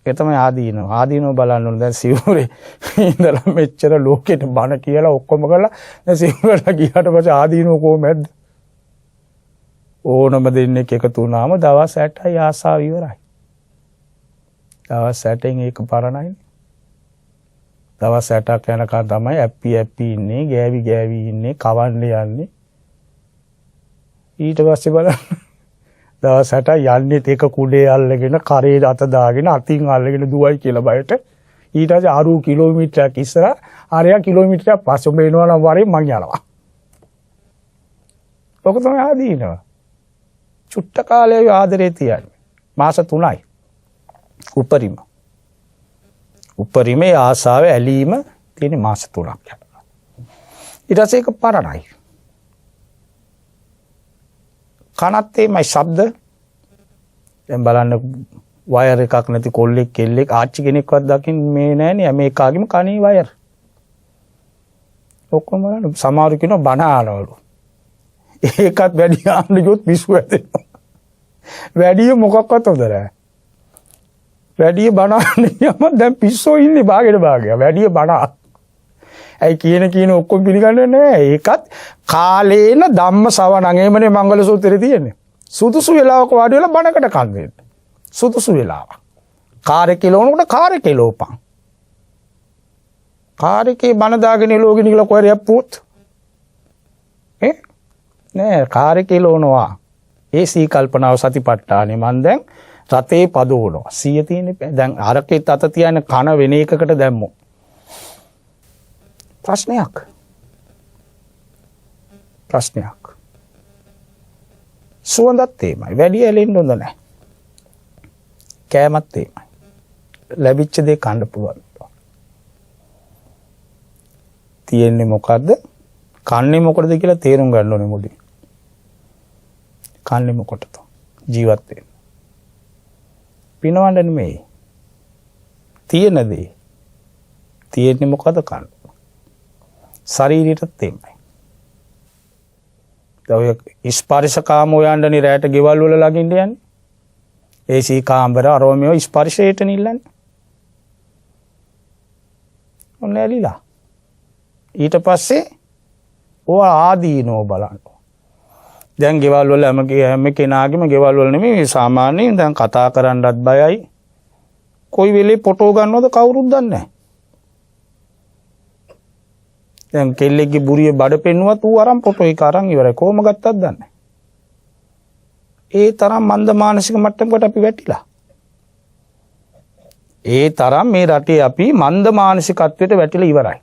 ඒ තමයි ආදීනව බලන්න ඕන දැන් සිවුරේ ඉඳලා මෙච්චර ලෝකෙට බන කියලා ඔක්කොම කරලා දැන් සිවුරට ගියාට පස්සේ ආදීනව කොහොමද ඕනම දෙන්නෙක් එකතු වුණාම දවස් 8යි ආසාව ඉවරයි දවස් 8න් ඒක පරණයි දවස් 8ක් යනකම් තමයි ඇප්පි ඉන්නේ ගෑවි ඉන්නේ කවන්න යන්නේ ඊට පස්සේ බලන්න දවස් 8 යන්නේ ඒක කුඩේ අල්ලගෙන කරේ අත දාගෙන අතින් අල්ලගෙන දුවයි කියලා බයට ඊට පස්සේ අරු කිලෝමීටරයක් ඉස්සර ආරයා කිලෝමීටරයක් පස්සෙ මේනවා නම් වරේ මං යනවා ඔක තමයි ආදීනවා චුට්ට කාලේ ආදරේ තියන්නේ මාස 3යි උපරිමේ ආසාව ඇලීම තියෙන මාස 3ක් යනවා ඊට පස්සේ ඒක පරණයි කනත් එමයි ශබ්ද දැන් බලන්න වයර් එකක් නැති කොල්ලෙක් කෙල්ලෙක් ආච්චි කෙනෙක්වත් දකින්නේ නෑනේ මේ කාගෙම කනේ වයර් ඔක්කොම බලන්න සමහරු කියනවා බණ ආනවලු ඒකත් වැඩි ආන්න ගියොත් පිස්සු ඇදෙනවා වැඩි මොකක්වත් හොඳ නැහැ වැඩි බණ ආන්න යම දැන් පිස්සෝ ඉන්නේ භාගෙට භාගය වැඩි බණ ඇයි කියන ඔක්කොම පිළිගන්නේ නැහැ ඒකත් කාලේන ධම්ම ශ්‍රවණං එමනේ මංගල සූත්‍රයේ තියෙන්නේ සුදුසු වෙලාවක වාඩි වෙලා බණකට කන් දෙන්න සුදුසු වෙලාව කාර්ය කෙලවනකොට කාර්ය කෙලවපන් කාර් එකේ බන දාගෙන එලෝගෙන කියලා කොහෙද යප්පුවොත් නෑ කාර් එකේ ලෝනවා ඒ සී කල්පනාව සතිපට්ඨානේ මන් දැන් රතේ පදවනවා 100 තියෙන්නේ දැන් අරකෙත් අත තියන කන වෙන එකකට දැම්මෝ ප්‍රශ්නයක් සුවඳත් තේමයි වැඩි ඇලෙන්න හොඳ නැහැ කෑමත් තේමයි ලැබිච්ච දේ කන්න පුළුවන් තියෙන්නේ මොකද්ද කන්නේ මොකටද කියලා තේරුම් ගන්න ඕනේ මුලින් කන්නේ මොකටද ජීවත් වෙන්න පිනවන්න නෙමෙයි තියෙන දේ තියෙන්නේ මොකද කන්න ශරීරයට තේමයි ඔය ස්පර්ශ කාම හොයන්නනේ රැට ගෙවල් වල ළඟින් යන්නේ ඒසී කාමර අරෝමියෝ ස්පර්ශයට නිල්ලන්නේ ඔන්න ඇලිලා ඊට පස්සේ ඔය ආදීනෝ බලන්න දැන් ගෙවල් වල හැම කෙනාගේම ගෙවල් වල නෙමෙයි සාමාන්‍යයෙන් දැන් කතා කරන්නත් බයයි කොයි වෙලේ ෆොටෝ ගන්නවද කවුරුත් දන්නේ නැහැ දැන් කෙල්ලෙක්ගේ බුරිය බඩ පෙන්නුවත් ඌ අරන් ෆොටෝ එක අරන් ඉවරයි කොහොම ගත්තත් දන්නේ ඒ තරම් මන්ද මානසික මට්ටමකට අපි වැටිලා ඒ තරම් මේ රටේ අපි මන්ද මානසිකත්වයට වැටිලා ඉවරයි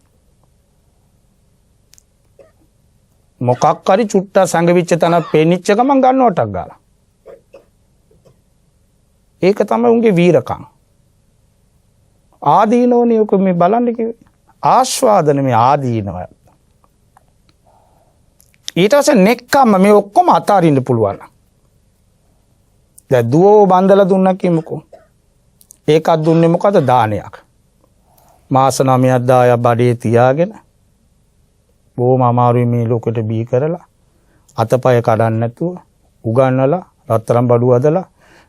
මොකක් හරි චුට්ටක් සංගවිච්ච තන පෙනිච්ච ගමන් ගන්නවටක් ගාලා ඒක තමයි උන්ගේ වීරකම් ආදීනෝනේ ඔක මේ බලන්න කිව්වේ ආස්වාදන මේ ආදීනව ඊට පස්සේ නෙක්කම මේ ඔක්කොම අතාරින්න පුළුවන් දැන් දුවෝ බන්දලා දුන්නා කියමුකෝ ඒකක් දුන්නේ මොකද දානයක් මාස 9ක් 10ක් බඩේ තියාගෙන බොහොම අමාරුයි මේ ලෝකෙට බී කරලා අතපය කඩන්න නැතුව උගන්නලා රත්තරන් බඩු හදලා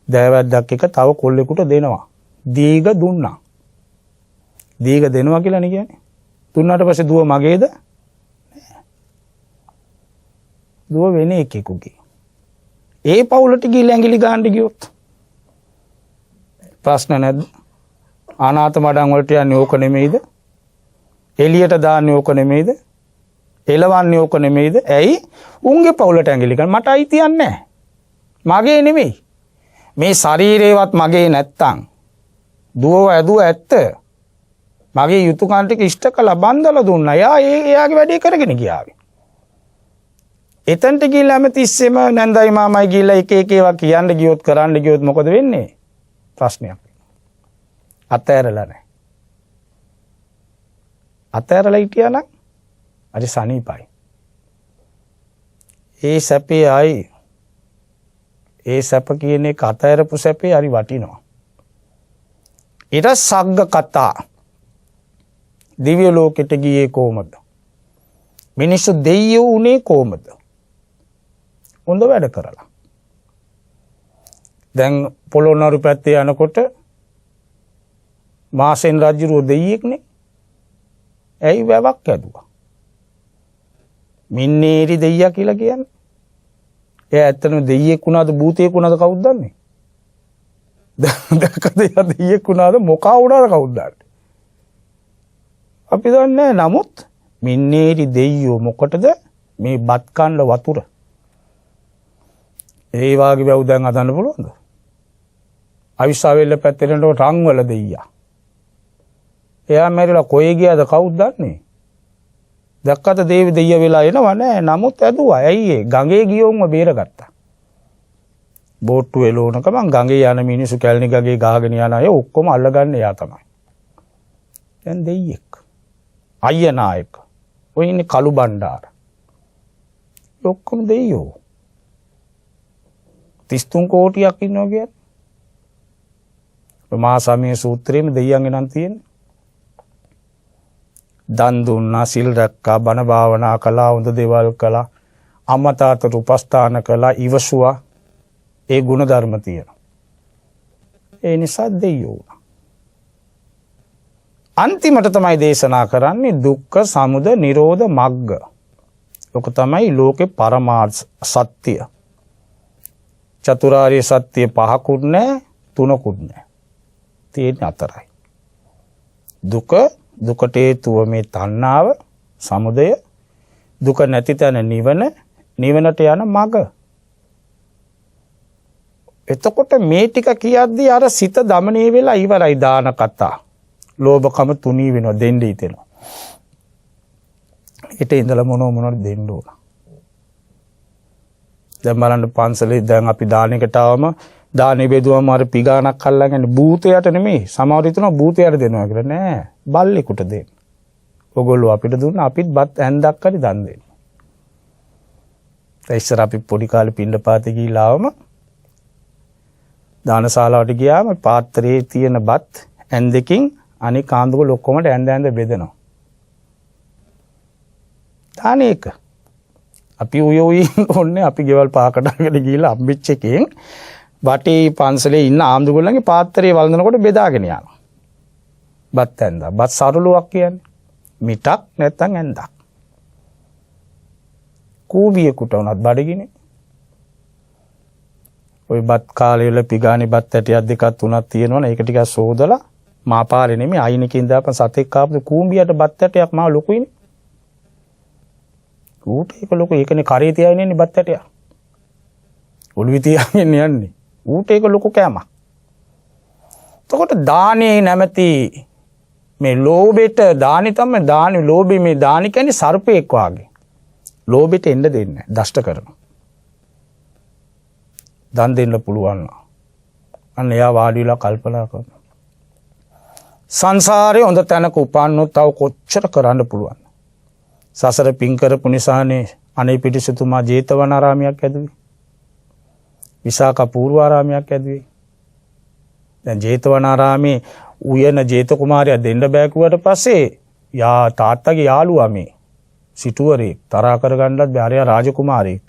දෑවැද්දක් එක තව කොල්ලෙකුට දෙනවා දීග දුන්නා දීග දෙනවා කියලා නේ කියන්නේ දුන්නාට පස්සේ දුව මගේද දුව වෙන එකෙකුගේ ඒ පවුලට ගිහලා ඇඟිලි ගන්න ගියොත් ප්‍රශ්න නැද්ද අනාථ මඩම් වලට යන්නේ ඕක නෙමෙයිද එළියට දාන්නේ ඕක නෙමෙයිද එලවන්නේ ඕක නෙමෙයිද ඇයි උන්ගේ පවුලට ඇඟිලි ගන්න මට අයිතියක් නැහැ මගේ නෙමෙයි මේ ශරීරේවත් මගේ නැත්තම් දුවව ඇදුව ඇත්ත මගේ යුතුයකම් ටික ඉෂ්ට කළා බන්දලා දුන්නා යා එයාගේ වැඩේ කරගෙන ගියා එතනට ගිහලා හැමතිස්සෙම නන්දයි මාමයි ගිහලා එක එක ඒවා කියන්න ගියොත් කරන්න ගියොත් මොකද වෙන්නේ ප්‍රශ්නයක් අතෑරලා නැහැ අතෑරලා හිටියා නම් අර සනීපයි ඒ සැපේ ආයි ඒ සැප කියන එක අතෑරපු සැපේ හරි වටිනවා ඊට සග්ග කතා දිව්‍ය ලෝකෙට ගියේ කොහමද මිනිස්සු දෙයියෝ උනේ කොහමද හොඳ වැඩ කරලා දැන් පොළොන්නරු පැත්තේ යනකොට මාසෙන් රජුරෝ දෙයියෙක්නේ ඇයි වැවක් ඇදුවා මින්නේරි දෙයියා කියලා කියන්නේ එයා ඇත්තටම දෙයියෙක් වුණාද භූතයෙක් වුණාද කවුද දන්නේ දැක්කද එයා දෙයියෙක් වුණාද මොකා වුණාද කවුද දන්නේ අපි දන්නේ නමුත් මින්නේරි දෙයියෝ මොකටද මේ බත් කන්න වතුර ඒ වාගේ වැව් දැන් හදන්න පුළුවන්ද අවිස්සාවෙල්ල පැත්තේට රංගවල දෙයියා එයා මැරිලා කොහේ ගියාද කවුද දන්නේ දැක්කද දේවි දෙයියා වෙලා එනවා නෑ නමුත් ඇදුවා ඇයි ඒ ගඟේ ගියොන්ව බේරගත්තා බෝට්ටු එළවනක මං ගඟේ යන මිනිස්සු කැලණි ගඟේ ගහගෙන යන අය ඔක්කොම අල්ලගන්නේ එයා තමයි දැන් දෙයියෙක් අයියා නායක ඔය ඉන්නේ කළු බණ්ඩාර ඔක්කොම දෙයියෝ 33 කෝටියක් ඉන්නවා කියන්නේ මහා සමය සූත්‍රයේම දෙයියන්ගේ නම් තියෙන්නේ දන් දුන්නා සිල් රැක්කා බණ භාවනා කළා හොඳ දේවල් කළා අම්මා තාත්තට උපස්ථාන කළා ඉවසුවා ඒ ගුණ ධර්ම තියෙනවා ඒ නිසා දෙයියෝ අන්තිමට තමයි දේශනා කරන්නේ දුක්ඛ සමුදය නිරෝධ මග්ග ඔක තමයි ලෝකේ පරමාර්ථ සත්‍ය චතුරාර්ය සත්‍ය පහකුත් නැහැ තුනකුත් නැහැ තියෙන්නේ අතරයි දුක දුකට හේතුව මේ තණ්හාව, සමුදය, දුක නැති තැන නිවන, නිවනට යන මඟ. එතකොට මේ ටික කියද්දී අර සිත දමනය වෙලා ඉවරයි දාන කතා. ලෝභකම තුනී වෙනවා දෙන්න හිතෙනවා. ඊට ඉඳලා මොනවද දෙන්න ඕන. දැන් බලන්න පන්සලේ දැන් අපි දානෙකට ආවම දානෙ බෙදුවම අර පිගානක් අල්ලගෙන භූතයට නෙමෙයි සමහර හිතනවා භූතයට දෙනවා කියලා නෑ බල්ලෙකුට දෙන්න. ඔයගොල්ලෝ අපිට දුන්නා අපිත් බත් ඇන්දක් හරි දන් දෙන්න. ඉස්සර අපි පොඩි කාලේ පින්ඩපාතේ ගිහිල්ලා ආවම දානශාලාවට ගියාම පාත්‍රයේ තියෙන බත් ඇන්දකින් අනික කාන්දක ලොක්කොමට ඇන්ද බෙදනවා. දාන එක. අපි උයෝයි ඕන්නේ අපි ගෙවල් පාකටකට ගිහිල්ලා අම්බිච් එකෙන් වටේ පන්සලේ ඉන්න ආම්දුගොල්ලන්ගේ පාත්‍රයේ වළඳනකොට බෙදාගෙන යනවා. බත් ඇන්දා. බත් සරලුවක් කියන්නේ. මිටක් නැත්තම් ඇන්දක්. කූඹියෙකුට උනත් බඩගිනේ. ওই බත් කාලේ වල පිගානේ බත් ඇටයක් දෙකක් තුනක් තියෙනවනේ ඒක ටිකක් සෝදලා මාපාරේ නෙමෙයි අයිනකින් දාපන් සතෙක් ආපු කූඹියට බත් ඇටයක් මා ලොකුයිනේ. ඌට ඒක ලොකු ඒකනේ කරේ තියාගෙන ඉන්නේ බත් ඇටයක්. ඔළුවේ තියාගෙන යන්නේ. ඌට ඒක ලොකු කෑමක්. එතකොට දානේ නැමැති මේ ලෝභෙට දානි තමයි දානි ලෝභي මේ දානි කියන්නේ සර්පෙක් වාගේ. ලෝභෙට එන්න දෙන්නේ නැහැ. දෂ්ට කරනවා. දන් දෙන්න පුළුවන්. අන්න එයා වාඩි වෙලා කල්පනා කරනවා. සංසාරේ හොඳ තැනක උපන්නොත් තව කොච්චර කරන්න පුළුවන්. සසර පින් කරපු නිසානේ අනේ පිටිසතුමා ජේතවනාරාමයක් ඇදුවේ. විසාක පූර්වාරාමයක් ඇදුවේ. දැන් ජේතවනාරාමේ උයන ජේත කුමාරයා දෙන්න බෑ කිව්වට පස්සේ යා තාත්තගේ යාළුවා මේ සිටුවරේ තරහ කරගන්නත් බැරියා රාජකුමාරයෙක්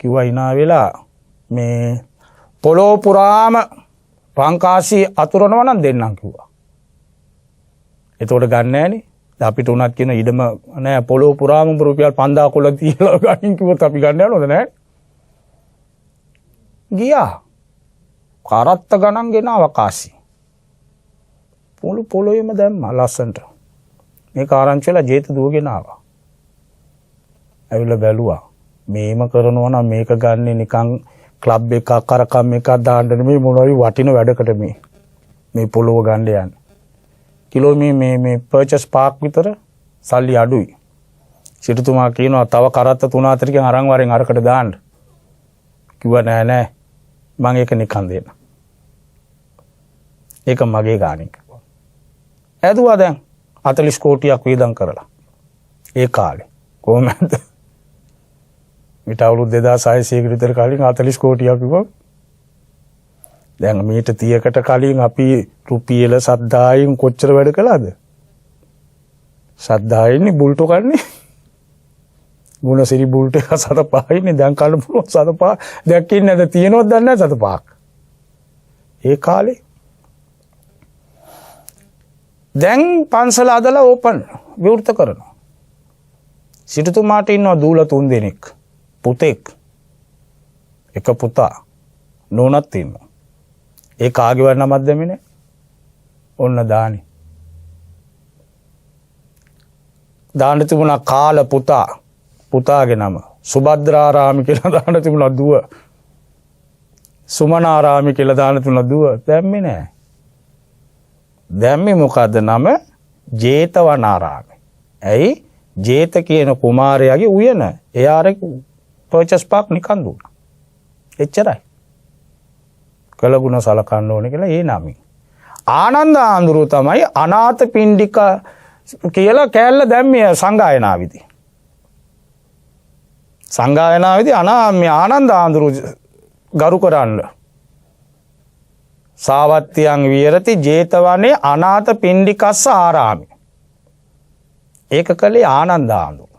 කිව්වා hina වෙලා මේ පොළොව පුරාම පංකාසි අතුරනවා නම් දෙන්නම් කිව්වා. එතකොට ගන්න නෑනේ. අපිට උනත් කියන ඉඩම නෑ පොළොව පුරාම රුපියල් 5000 තියලා ගන්න කිව්වොත් අපි ගන්න යනවද නෑ? ගියා. කරත්ත ගණන් ගෙන අවකාශي. පොළොවේම දැම්මා ලස්සන්ට. මේක ආරංචි වෙලා ජේත දුවගෙන ආවා. ඇවිල්ලා බැලුවා. මේම කරනවා නම් මේක ගන්නෙ නිකන් ක්ලබ් එකක් කරකම් එකක් දාන්න නෙමෙයි මොනවයි වටින වැඩකට මේ පොළොව ගන්න යන්නේ. කිලෝ මේ පර්චස් පාක් විතර සල්ලි අඩුයි. සිටුතුමා කියනවා තව කරත්ත 3-4කින් අරන් වරෙන් අරකට දාන්න. කිව්වා නෑ මම ඒක නිකන් දෙන්න. ඒක මගේ ගාණින් කිව්වා. ඇදුවා දැන් 40 කෝටියක් වේදම් කරලා. ඒ කාලේ කොහොමද? මිට අවුරුදු 2600 කට විතර කලින් 40 කෝටියක් කිව්වා. දැන් මීට 30කට කලින් අපි රුපියල 7000න් කොච්චර වැඩ කළාද? 7000න්නේ බුල්ටෝ කන්නේ. ගුණසිරි බුල්ට් එක 75යිනේ දැන් කන්න පුළුවන් 75. දැක්කින් නැද තියෙනවද දන්නේ නැහැ 75ක්. ඒ කාලේ දැන් පන්සල අදලා ඕපන් විවෘත කරනවා. සිටුතුමාට ඉන්නවා දූල 3 දෙනෙක්. පුතෙක්. එක පුතා. නෝනත් ඉන්නවා. ඒ කාගේවත් නමක් දෙමිනේ. ඔන්න දානි. දාන්න තිබුණා කාල පුතා. පුතාගේ නම සුභද්‍රාරාමි කියලා දාන්න තිබුණා දුව. සුමනාරාමි කියලා දාන්න තිබුණා දුව. දැම්මේ නෑ. දැම්මේ මොකද්ද නම? ජේතවනාරාමි. ඇයි? ජේත කියන කුමාරයාගේ උයන. එයාර පර්චස් පාක් නිකන් දුන්නා. එච්චරයි. කළගුණ සලකන්න ඕනේ කියලා ඒ නමින්. ආනන්ද ආඳුරු තමයි අනාථ පිණ්ඩික කියලා කෑල්ල දැම්මේ සංගායනාවේදී. සංගායනාවේදී ආනන්ද ආඳුරු ගරු කරන්න. සාවත්තියං විහෙරති ජේතවනේ අනාථ පිණ්ඩිකස්ස ආරාමේ. ඒක කළේ ආනන්ද ආඳුරු.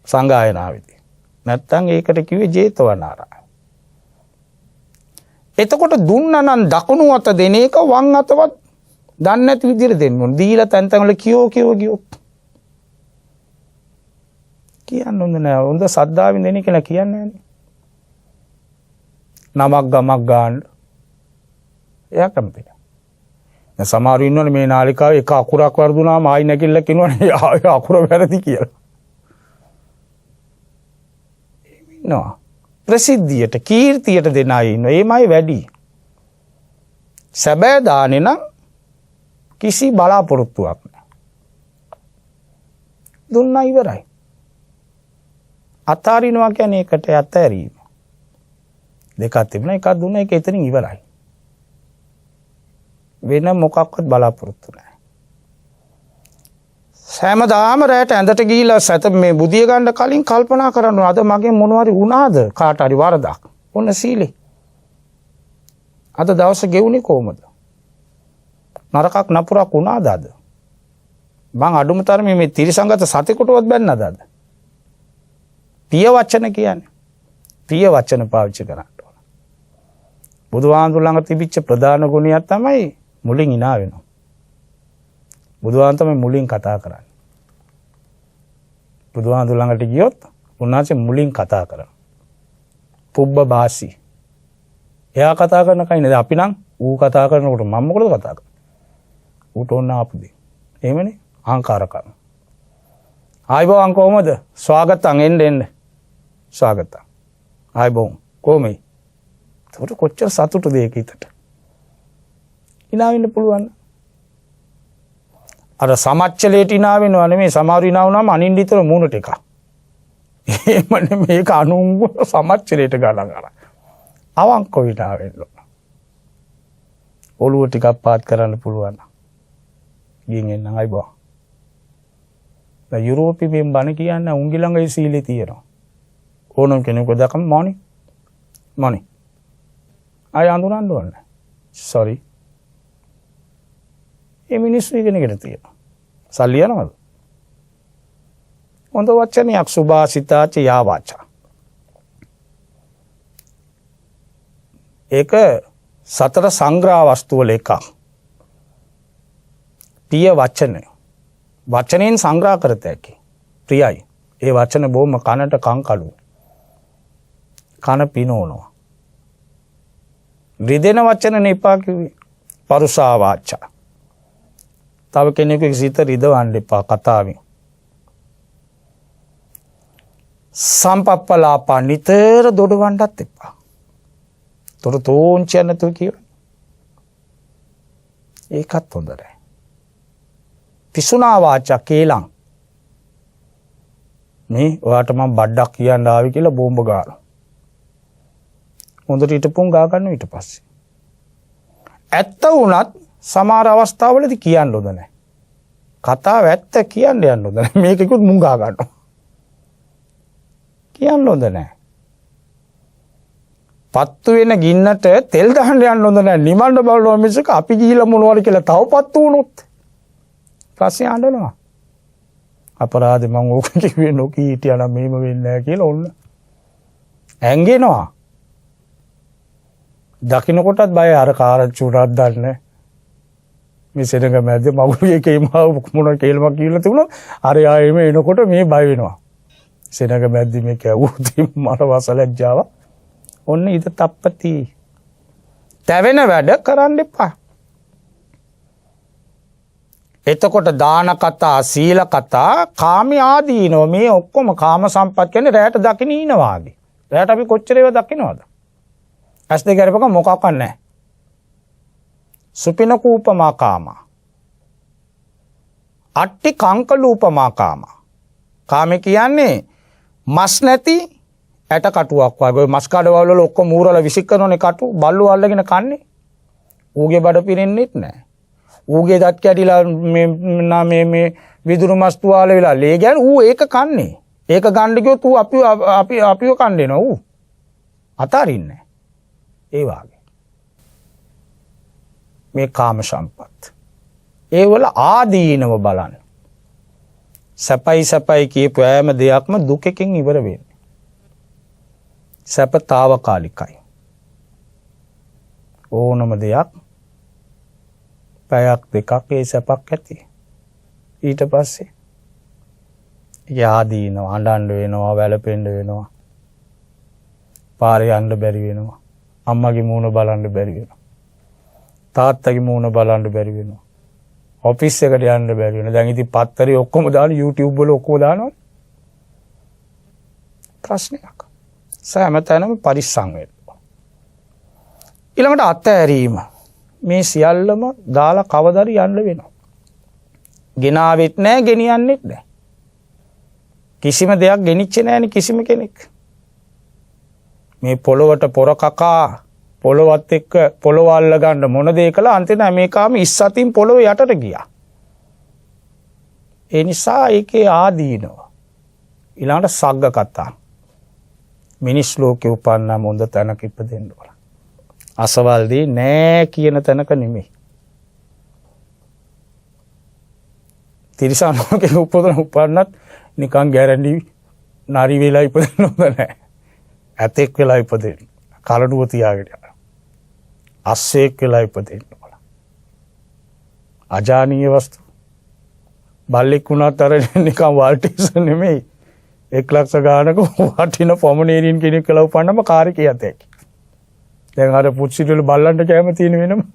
සංගායනාවේදී. නැත්තම් ඒකට කිව්වේ ජේතවනාරාමය. එතකොට දුන්නා නම් දකුණු අත දෙන එක වම් අතවත් දන්නේ නැති විදිහට දෙන්න ඕන. දීලා තැන් තැන් වල කියෝ ගියොත් කියන්න හොඳ නෑ. හොඳ සද්දාවෙන් දෙන කියලා කියන්නේ නෑනේ. නමක් ගමක් ගන්න. එයා කැමති. දැන් සමහරු ඉන්නවනේ මේ නාලිකාවේ එක අකුරක් වර්ධුනාම ආයි නැගිල්ල කියනවනේ අකුර වැරදි කියලා. ඉන්නවා. ප්‍රසිද්ධියට කීර්තියට දෙන අය ඉන්නවා. ඒමයි වැඩි. සැබෑ දානේ නම් කිසි බලාපොරොත්තුවක් නැහැ. දුන්නා ඉවරයි. අතාරිනවා කියන්නේ ඒකට අතෑරීම. දෙකක් තිබුණා. එකක් දුන්නා ඒක එතනින් ඉවරයි. වෙන මොකක්වත් බලාපොරොත්තු නැහැ. හැමදාම රැට ඇඳට ගිහිලා සැත මේ බුදිය ගන්න කලින් කල්පනා කරනවා අද මගේ මොනවාරි වුණාද කාට හරි වරදක්. ඔන්න සීලේ. අද දවසේ ගෙවුනේ කොහමද? නරකක් නපුරක් වුණාද අද? මං අඩුම තරමේ මේ තිරසංගත සතෙකුටවත් බැන්නද අද? පිය වචන කියන්නේ. පිය වචන පාවිච්චි කරන්න ඕන. බුදුහාමුදුර ළඟ තිබිච්ච ප්‍රධාන ගුණයක් තමයි මුලින් hina වෙනවා. බුදුහාමුදුර තමයි මුලින් කතා කරන්නේ. බුදුහාමුදුර ළඟට ගියොත් උන්වහන්සේ මුලින් කතා කරනවා. පුබ්බ භාසි. එයා කතා කරන කයි නේද? අපි නම් ඌ කතා කරනකොට මම මොකටද කතා කරන්නේ? ඌට ඕන ආපුදී. එහෙමනේ අහංකාර කරන. ආයිබෝන් කොහමද? ස්වාගතම් එන්න. ස්වාගතම්. ආයිබෝන් කොහමයි? ඒකට කොච්චර සතුටුද ඒක හිතට. hina වෙන්න පුළුවන්. අර සමච්චලේට hina වෙනවා නෙමෙයි සමහරු hina වුණාම අනින්න විතර මූණට එකක්. එහෙම මේක අනුංග සමච්චලේට ගණන් අරන්. අවංකව hina වෙන්න ඕන. ඔළුව ටිකක් පාත් කරන්න පුළුවන්. ගින් එන්නම් අයිබෝ. දැන් යුරෝපයේ බණ කියන්නේ උන්ගේ ළඟ ඒ සීලේ තියෙනවා. ඕනම කෙනෙකුට දකම මොනි. ආය අඳුරන්න ඕනේ. sorry. මේ මිනිස්සු ඉගෙනගෙන තියෙනවා. සල්ලි යනවද? හොඳ වචනයක් සුභාසිතාච යාවාචා. ඒක සතර සංග්‍රහ වස්තු වල එකක්. පිය වචන. වචනෙන් සංග්‍රහ කරත හැකි. ප්‍රියයි. ඒ වචන බොහොම කනට කංකලු. කන පිනෝනවා. රිදෙන වචන නෙපා කිව්වේ. පරුසා වාචා. තව කෙනෙකුගේ සිත රිදවන්න එපා කතාවෙන්. සම්පප්පලාපා නිතර දොඩවන්නත් එපා. තොර තෝංචි නැතුව කියව. ඒකත් හොඳ නැහැ. පිසුනා වාචා කේලම්. මේ ඔයාට මම බඩක් කියන්න ආවි කියලා බෝම්බ ගානවා. හොඳට හිටපුන් ගා ගන්න ඊට පස්සේ. ඇත්ත වුණත් සමහර අවස්ථාවලදී කියන්න හොඳ නැහැ. කතාව ඇත්ත කියන්න යන්න හොඳ නැහැ. මේකෙකුත් මුං ගා ගන්නවා. කියන්න හොඳ නැහැ. පත්තු වෙන ගින්නට තෙල් දාන්න යන්න හොඳ නැහැ. නිමන්න බලනවා මිසක අපි ගිහිලා මොනවද කියලා තව පත්තු වුණොත් පස්සේ අඬනවා. අපරාධේ මම ඕක කිව්වේ නොකී හිටියා නම් මෙහෙම වෙන්නේ නැහැ කියලා ඔන්න ඇංගෙනවා. දකින්න කොටත් බය අර කාරච්චුරක් දන්නේ. මේ සෙනඟ මැද්දේ මගුලියේ කේම මොන කේලමක් කියලා තිබුණා. අර ආයෙම එනකොට මේ බය වෙනවා. සෙනඟ මැද්දේ මේ කැවුවොත් මට වසලැජ්ජාව. ඔන්න ඉත තප්පති. තැවෙන වැඩ කරන්න එපා. එතකොට දාන කතා, සීල කතා, කාමී ආදීනෝ මේ ඔක්කොම කාම සම්පත් කියන්නේ රැයට දකින්න ඉනවා වගේ. රැයට අපි කොච්චර ඒවා දකින්නවද? ඇස් දෙක අරපක මොකක්වත් නැහැ. සුපින කූපමා කාමා. අට්ටි කංකලූපමා කාමා. කාමේ කියන්නේ මස් නැති ඇට කටුවක් වගේ. මස් කඩවල වල ඔක්කොම ඌරලා විසික් කරනෝනේ කටු බල්ලෝ අල්ලගෙන කන්නේ. ඌගේ බඩ පිරෙන්නෙත් නැහැ. ඌගේ දත් කැඩිලා මේ විදුරු මස් තුවාල වෙලා ලේ ගෑන ඌ ඒක කන්නේ. ඒක ගන්න ගියොත් ඌ අපිව කන්න දෙනවා ඌ. අතාරින්නේ. ඒ වාගේ. මේ කාම සම්පත්. ඒ වල ආදීනව බලන්න. සැපයි කියපු හැම දෙයක්ම දුකකින් ඉවර වෙන්නේ. සැපතාවකාලිකයි. ඕනම දෙයක් පැයක් දෙකක් ඒ සැපක් ඇති. ඊට පස්සේ යාදීනවා අඬන්න වෙනවා වැළපෙන්න වෙනවා. පාරේ යන්න බැරි වෙනවා. අම්මගේ මූණ බලන්න බැරි වෙනවා. තාත්තගේ මූණ බලන්න බැරි වෙනවා. ඔෆිස් එකට යන්න බැරි වෙනවා. දැන් ඉතින් පත්තරේ ඔක්කොම දාලා YouTube වල ඔක්කොම දානවා. ප්‍රශ්නයක්. සෑම තැනම පරිස්සම් වෙන්න. ඊළඟට අත්හැරීම. මේ සියල්ලම දාලා කවදාරි යන්න වෙනවා. ගෙනාවෙත් නැහැ, ගෙනියන්නෙත් නැහැ. කිසිම දෙයක් ගෙනිච්චේ නැහැනේ කිසිම කෙනෙක්. මේ පොළොවට පොර කකා පොළොවත් එක්ක පොළොව අල්ල ගන්න මොන දේ කළා අන්තිමට මේකාම ඉස්සතින් පොළොව යටට ගියා. ඒ නිසා ඒකේ ආදීනව. ඊළඟට සග්ග කතා. මිනිස් ලෝකේ උපන්නා මොඳ තැනක ඉපදෙන්න ඕන. අසවල් දී නෑ කියන තැනක නෙමෙයි. තිරිසන් ලෝකේ උපන්නත් නිකන් ගැරන්ඩි නරි වෙලා ඉපදෙන්න හොඳ නෑ. ඇතෙක් වෙලා ඉපදෙන්න. කලඩුව තියාගෙන යන්න. අස්සෙක් වෙලා ඉපදෙන්න ඕන. අජානීය වස්තු. බල්ලෙක් වුණත් අර නිකන් වල්ටිස් නෙමෙයි. 1 ලක්ෂ ගානක වටින පොමනේරියන් කෙනෙක් කියලා උපන්නම කාර්යකේ යතේ. දැන් අර පුච්චිටවල බල්ලන්ට කැම තියෙන වෙනම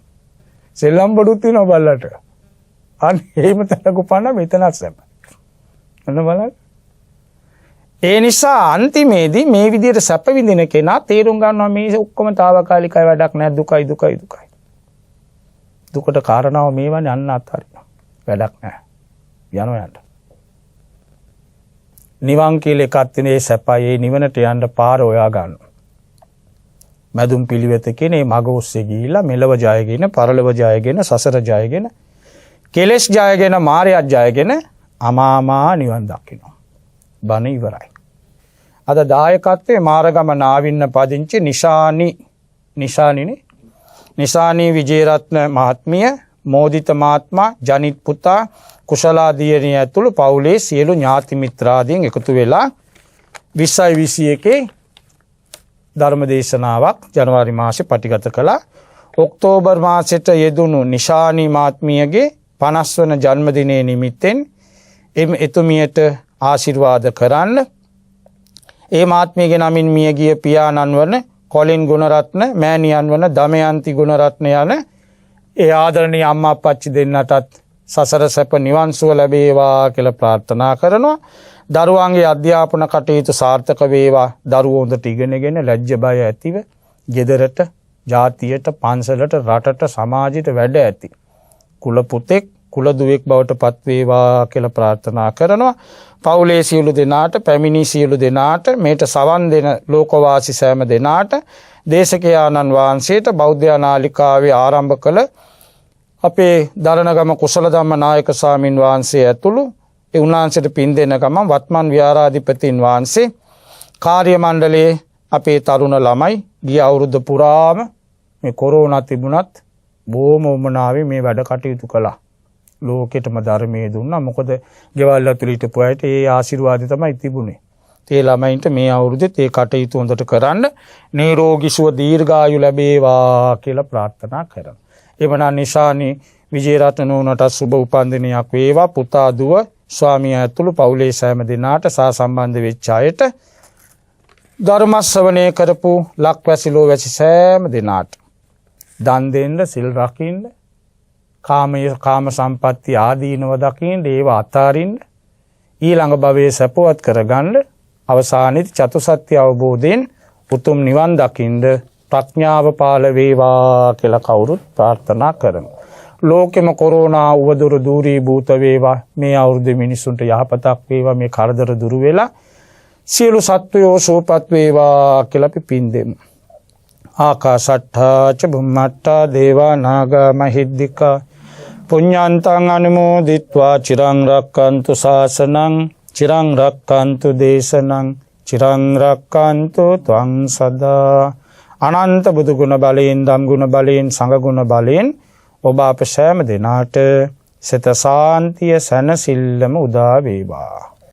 සෙල්ලම් බඩුත් තියෙනවා බල්ලට. අන්න එහෙම තැනක උපන්න මෙතනත් සැප. එන්න බලන්න. ඒ නිසා අන්තිමේදී මේ විදිහට සැප විඳින කෙනා තේරුම් ගන්නවා මේ ඔක්කොම తాවකාලිකයි වැඩක් නෑ දුකයි. දුකට කාරණාව මේවනේ අන්න අත්හරිනවා. වැඩක් නෑ. යනවා යන්න. නිවන් කියලා එකක් තියෙන ඒ සැපයි ඒ නිවනට යන්න පාර හොයා ගන්නවා. මදුම් පිළිවෙත කියන මේ මග ඔස්සේ ගිහිල්ලා මෙලව ජයගෙන පරලොව ජයගෙන සසර ජයගෙන කෙලෙස් ජයගෙන මායයක් ජයගෙන අමාමා නිවන් දකිනවා. බණ ඉවරයි. අද දායකත්වයේ මාරගම නාවින්න පදිංචි නිශානි විජේරත්න මහත්මිය, මෝදිත මහත්මයා, ජනිත් පුතා, කුශලා දියණිය ඇතුළු පවුලේ සියලු ඥාති මිත්‍රාදීන් එකතු වෙලා 2021 ධර්ම දේශනාවක් ජනවාරි මාසේ පටිගත කළා. ඔක්තෝබර් මාසෙට යෙදුණු නිශානි මහත්මියගේ 50 වන ජන්මදිනයේ නිමිත්තෙන් එතුමියට ආශිර්වාද කරන්න. ඒ මහත්මියගේ නමින් මියගිය පියාණන් වන කොලින් ගුණරත්න, මෑණියන් වන දමයන්ති ගුණරත්න යන ඒ ආදරණීය අම්මා අප්පච්චි දෙන්නටත් සසර සැප නිවන් සුව ලැබේවා කියලා ප්‍රාර්ථනා කරනවා. දරුවන්ගේ අධ්‍යාපන කටයුතු සාර්ථක වේවා. දරුවෝ හොඳට ඉගෙනගෙන ලැජ්ජ බය ඇතිව ගෙදරට, ජාතියට, පන්සලට, රටට, සමාජයට වැඩ ඇති. කුල පුතෙක්, කුල දුවෙක් බවට පත් වේවා කියලා ප්‍රාර්ථනා කරනවා. පවුලේ සියලු දෙනාට, පැමිණි සියලු දෙනාට, මේට සවන් දෙන ලෝකවාසී සෑම දෙනාට, දේශකයාණන් වහන්සේට, බෞද්ධ නාලිකාවේ ආරම්භ කළ අපේ දරණගම කුසල ධම්ම නායක ස්වාමින් වහන්සේ ඇතුළු ඒ උන්වහන්සේට පින් දෙන ගමන් වත්මන් විහාරාධිපතින් වහන්සේ, කාර්ය මණ්ඩලයේ අපේ තරුණ ළමයි ගිය අවුරුද්ද පුරාම මේ කොරෝනා තිබුණත් බොහොම උමනාවේ මේ වැඩ කටයුතු කළා. ලෝකෙටම ධර්මයේ දුන්නා. මොකද ගෙවල් ඇතුළේ හිටපු අයට ඒ ආශිර්වාදය තමයි තිබුණේ. ඒ ළමයින්ට මේ අවුරුද්දේ ඒ කටයුතු හොඳට කරන්න නිරෝගී සුව දීර්ඝායු ලැබේවා කියලා ප්‍රාර්ථනා කරනවා. එවනා නිශානි විජේරත්න නෝනට සුබ උපන්දිනයක් වේවා. පුතා, දුව, ස්වාමියා ඇතුළු පවුලේ සෑම දෙනාට සහ සම්බන්ධ වෙච්ච අයට, ධර්ම ශ්‍රවණය කරපු ලක්වැසි ලෝවැසි සෑම දෙනාට දන් දෙන්න, සිල් රකින්න, කාම සම්පatti ආදීනව දකින්න, ඒව අතාරින්න, ඊළඟ භවයේ සපවත් කරගන්න, අවසානයේදී චතුසත්‍ය අවබෝධයෙන් උතුම් නිවන් දකින්න ප්‍රඥාව පාල වේවා කියලා කවුරුත් ප්‍රාර්ථනා කරමු. ලෝකෙම කොරෝනා උවදුරු දූරී භූත වේවා. මේ අවුරුද්දේ මිනිසුන්ට යහපතක් වේවා. මේ කරදර දුරු වෙලා සියලු සත්වයෝ සුවපත් වේවා කියලා අපි පින් දෙමු. ආකාශට්ඨා ච බුම්මට්ඨා දේවා නාග මහිද්దికා පුඤ්ඤාන්තං අනුමෝදිත්වා චිරං රක්칸තු ශාසනං චිරං රක්칸තු දේශනං චිරං රක්칸තු ත්වං සදා. අනන්ත බුදු ගුණ බලයෙන්, ධම් ගුණ බලයෙන්, සංඝ ගුණ බලයෙන් ඔබ අප සෑම දෙනාට සිත සාන්තිය සැනසෙල්ලම උදා වේවා.